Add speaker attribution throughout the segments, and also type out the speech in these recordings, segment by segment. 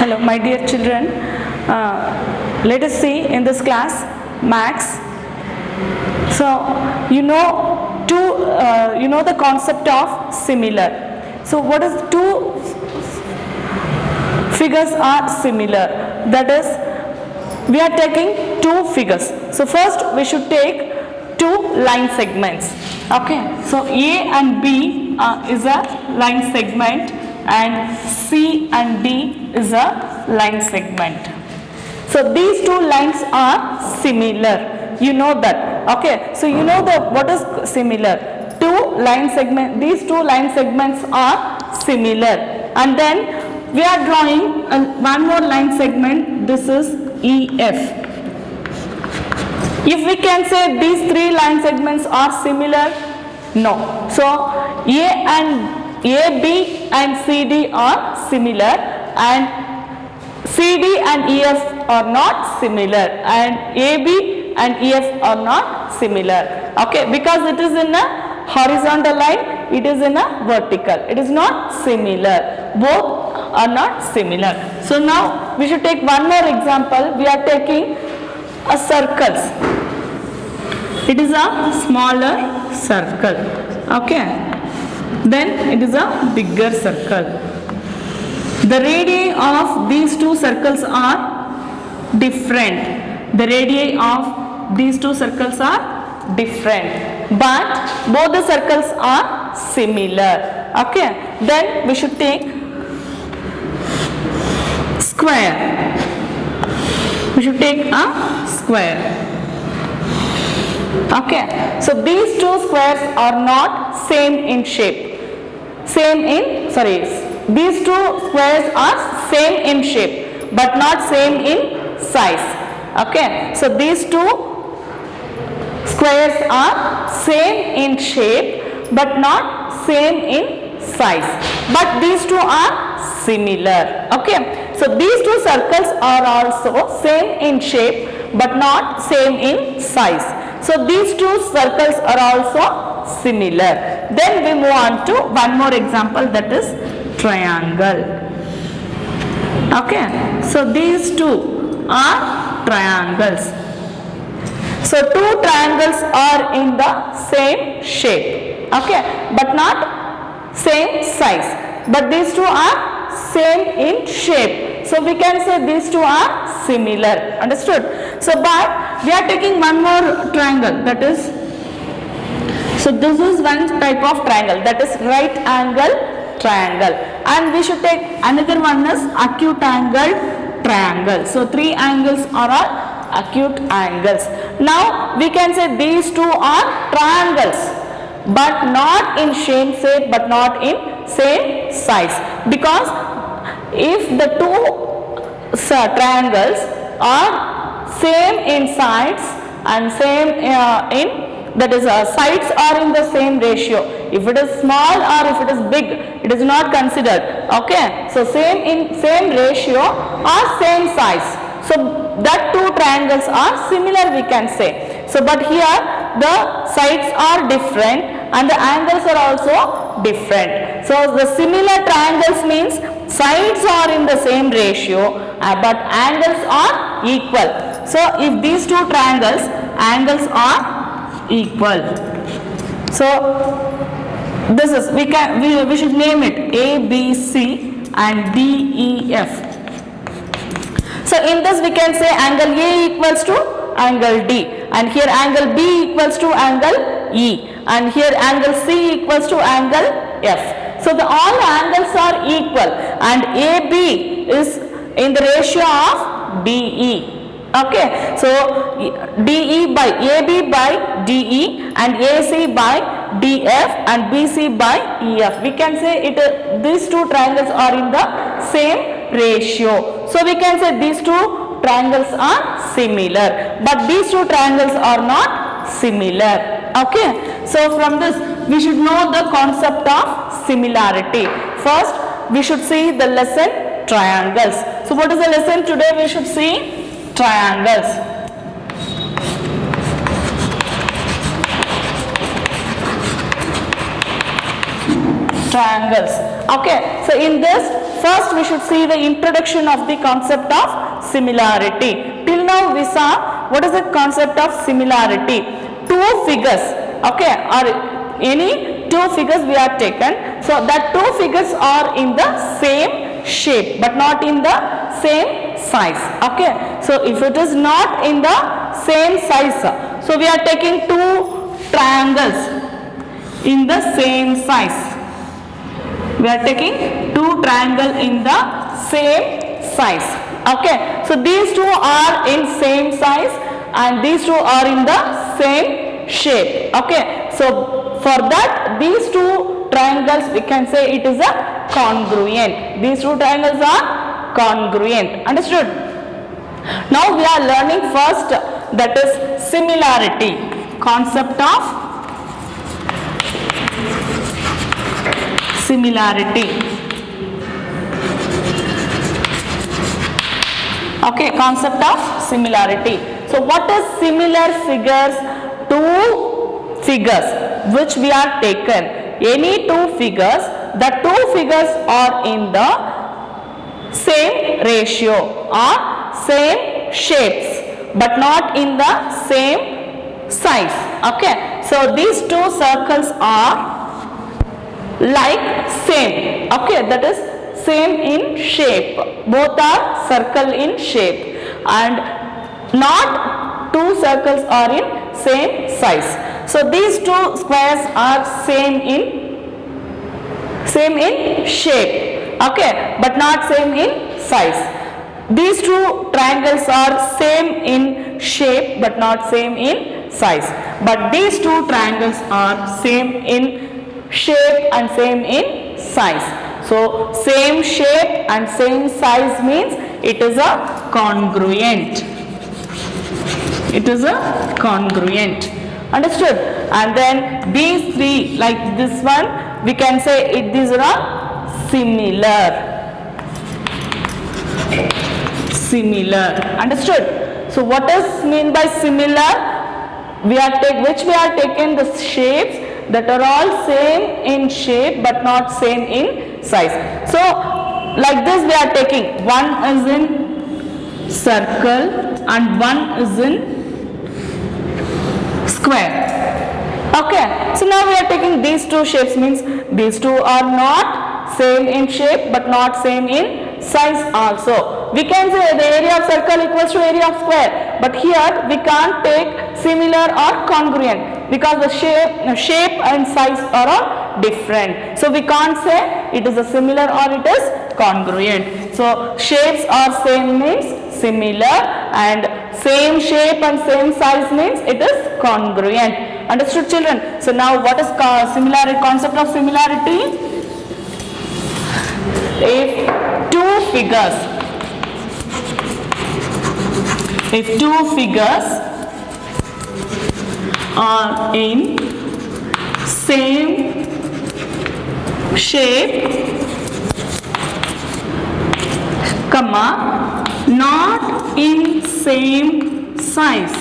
Speaker 1: Hello, my dear children. Let us see in this class Max. So you know the concept of similar. So what is two figures are similar? That is, we are taking two figures. So first we should take two line segments. Okay. So A and B is a line segment, and C and D is a line segment. So these two lines are similar. You know that. Okay. So you know what is similar? These two line segments are similar, and then we are drawing one more line segment. This is EF. If we can say these three line segments are similar, no. So AB and CD are similar, and CD and EF are not similar, and AB and EF are not similar. Okay, because it is in a horizontal line, it is in a vertical. It is not similar. Both are not similar. So now we should take one more example. We are taking a circles. It is a smaller circle. Okay. Then it is a bigger circle. The radii of these two circles are different. The radii of these two circles are different, but both the circles are similar. Okay. Then we should take square. We should take a square. Okay. So these two squares are not same in shape. These two squares are same in shape, but not same in size. Okay. So these two squares are same in shape, but not same in size. But these two are similar. Okay. So these two circles are also same in shape, but not same in size. So these two circles are also similar. Then we move on to one more example, that is triangle. Okay. So these two are triangles. So two triangles are in the same shape. Okay. But not same size. But these two are same in shape. So we can say these two are similar. Understood? So but we are taking one more triangle, that is, so this is one type of triangle, that is right angle triangle, and we should take another one is acute angle triangle. So three angles are all acute angles. Now we can say these two are triangles, but not in same shape, but not in same size, because if the two triangles are same in sides and same that is sides are in the same ratio. If it is small or if it is big, it is not considered. Okay. So same ratio or same size. So that two triangles are similar, we can say. So but here the sides are different and the angles are also different. So the similar triangles means sides are in the same ratio, but angles are equal. So if these two triangles, angles are equal. So this is, we should name it A, B, C and D, E, F. So in this we can say angle A equals to angle D, and here angle B equals to angle E, and here angle C equals to angle F. So all angles are equal, and AB is in the ratio of DE. Okay. So DE by AB by DE and AC by DF and BC by EF. We can say these two triangles are in the same ratio. So we can say these two triangles are similar, but these two triangles are not similar. Okay. So from this we should know the concept of similarity. First we should see the lesson triangles. So what is the lesson today? We should see triangles. Triangles. Okay. So in this first we should see the introduction of the concept of similarity. Till now we saw what is the concept of similarity. Two figures, okay, or any two figures we have taken. So that two figures are in the same shape but not in the same size. Okay. So if it is not in the same size, so we are taking two triangles in the same size. We are taking two triangles in the same size. Okay. So these two are in same size and these two are in the same shape. Okay. So for that these two triangles we can say it is a congruent. These two triangles are congruent. Understood? Now we are learning first, that is similarity. Concept of similarity. Okay, concept of similarity. So what is similar figures? Two figures which we are taken. Any two figures, the two figures are in the same ratio or same shapes but not in the same size. Okay, so these two circles are like same. Okay, that is same in shape. Both are circle in shape and not two circles are in same size. So these two squares are same in shape. Okay, but not same in size. These two triangles are same in shape but not same in size. But these two triangles are same in shape and same in size. So same shape and same size means it is a congruent. It is a congruent. Understood? And then these three, like this one, we can say these are similar. Similar. Understood? So what is mean by similar? We are taken the shapes that are all same in shape but not same in size. So like this we are taking, one is in circle and one is in square. Okay, so now we are taking these two shapes, means these two are not same in shape but not same in size also. We can say the area of circle equals to area of square, but here we can't take similar or congruent because the shape and size are all different. So we can't say it is a similar or it is congruent. So shapes are same means similar and same shape and same size means it is congruent. Understood, children? So now what is similarity? Concept of similarity? If two figures are in same shape, comma, not in same size,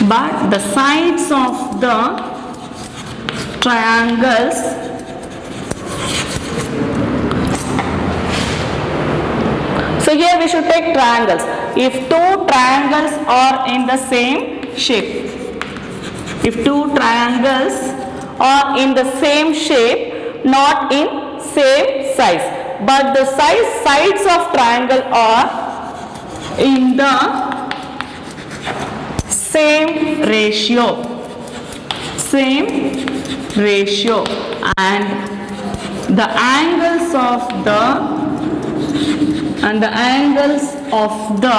Speaker 1: but the sides of the triangles so here we should take triangles. If two triangles are in the same shape, if two triangles are in the same shape, not in same size, but the sides of triangle are in the same ratio and the angles of the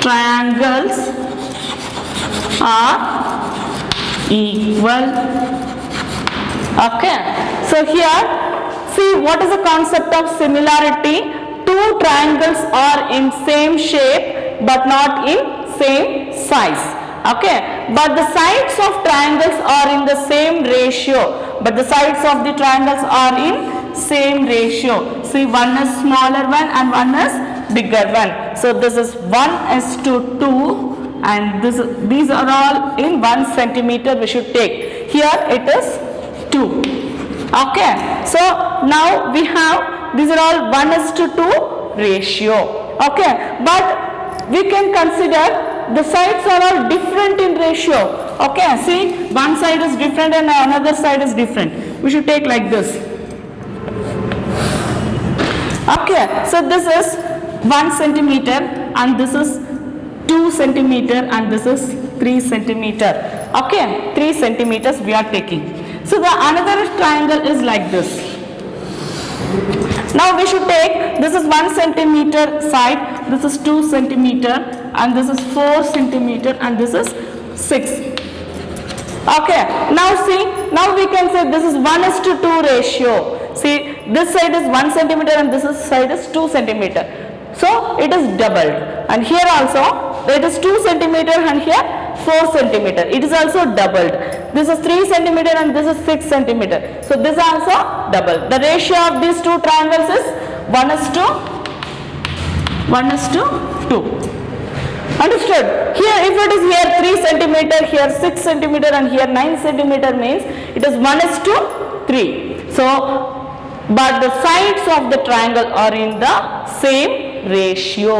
Speaker 1: triangles are equal. Okay, so here see what is the concept of similarity. Two triangles are in same shape but not in same size. Okay, but the sides of triangles are in the same ratio, but the sides of the triangles are in same ratio. See, one is smaller one and one is bigger one. So this is 1:2 and these are all in 1 centimeter we should take. Here it is 2. Okay. So now we have, these are all 1:2 ratio. Okay. But we can consider the sides are all different in ratio. Okay. See, one side is different and another side is different. We should take like this. Okay. So this is 1 centimeter and this is 2 centimeter and this is 3 centimeter. Okay. 3 centimeters we are taking. So the another triangle is like this. Now we should take, this is 1 centimeter side, this is 2 centimeter and this is 4 centimeter and this is 6. Okay, now see, now we can say this is 1:2 ratio. See, this side is 1 centimeter and this side is 2 centimeter. So it is doubled, and here also it is 2 centimeter and here 4 centimeter. It is also doubled. This is 3 centimeter and this is 6 centimeter. So this also double. The ratio of these two triangles is 1:2. Understood? Here, if it is here 3 centimeter, here 6 centimeter and here 9 centimeter means it is 1:3. So, but the sides of the triangle are in the same ratio.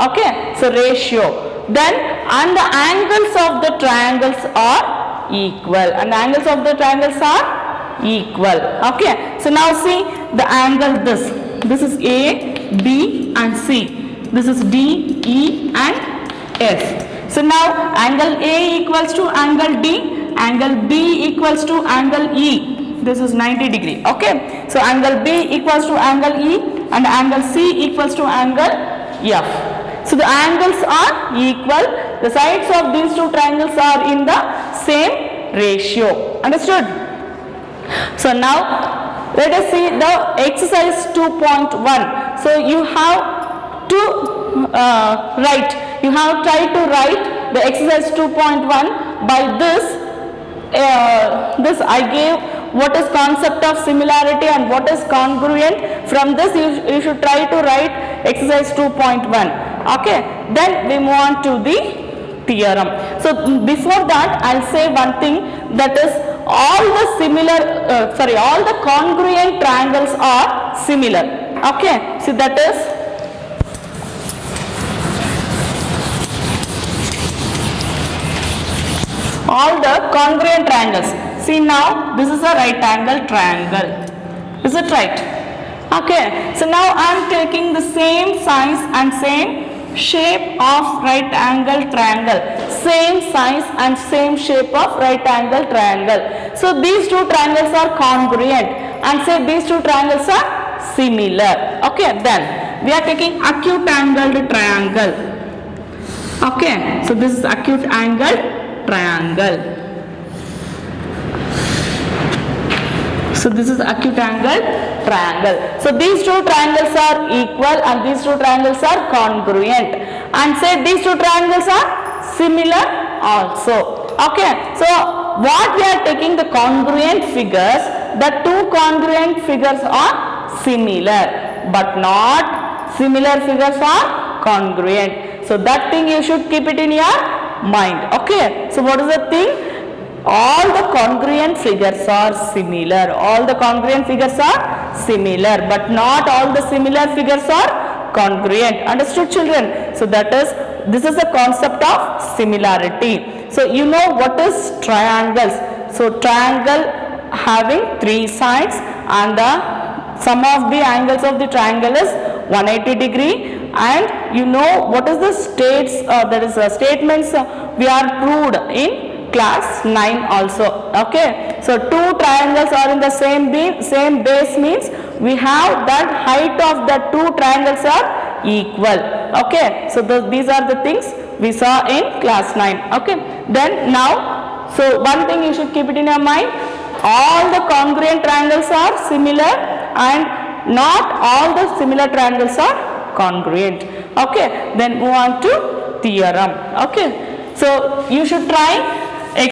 Speaker 1: Okay, so ratio. Then, and the angles of the triangles are equal, and the angles of the triangles are equal. Okay, so now see the angle this is A, B and C. This is D, E and F. So now angle A equals to angle D, angle B equals to angle E. This is 90 degree. Okay, so angle B equals to angle E and angle C equals to angle F. So the angles are equal. The sides of these two triangles are in the same ratio. Understood? So now let us see the exercise 2.1. So you have to write. You have tried to write the exercise 2.1. By this I gave what is concept of similarity and what is congruent. From this you should try to write exercise 2.1. Okay, then we move on to the theorem. So before that I'll say one thing, that is all the congruent triangles are similar. Okay, so that is all the congruent triangles. See, now this is a right angle triangle. Is it right? Okay, so now I am taking the same size and same shape of right angle triangle. Same size and same shape of right angle triangle. So these two triangles are congruent, and say these two triangles are similar. Okay, then we are taking acute angled triangle. Okay, so this is acute angled triangle. So this is acute angle triangle. So these two triangles are equal and these two triangles are congruent, and say these two triangles are similar also. Okay, so what we are taking the congruent figures, the two congruent figures are similar, but not similar figures are congruent. So that thing you should keep it in your mind. Okay, so what is the thing? All the congruent figures are similar. All the congruent figures are similar, but not all the similar figures are congruent. Understood, children? So that is, this is the concept of similarity. So you know what is triangles. So triangle having three sides, and the sum of the angles of the triangle is 180 degree. And you know what is the statements we are proved in class 9 also. Okay, so two triangles are in the same base means we have that height of the two triangles are equal. Okay, so these are the things we saw in class 9. Okay, then now, so one thing you should keep it in your mind, all the congruent triangles are similar and not all the similar triangles are congruent. Okay, then move on to theorem. Okay, so you should try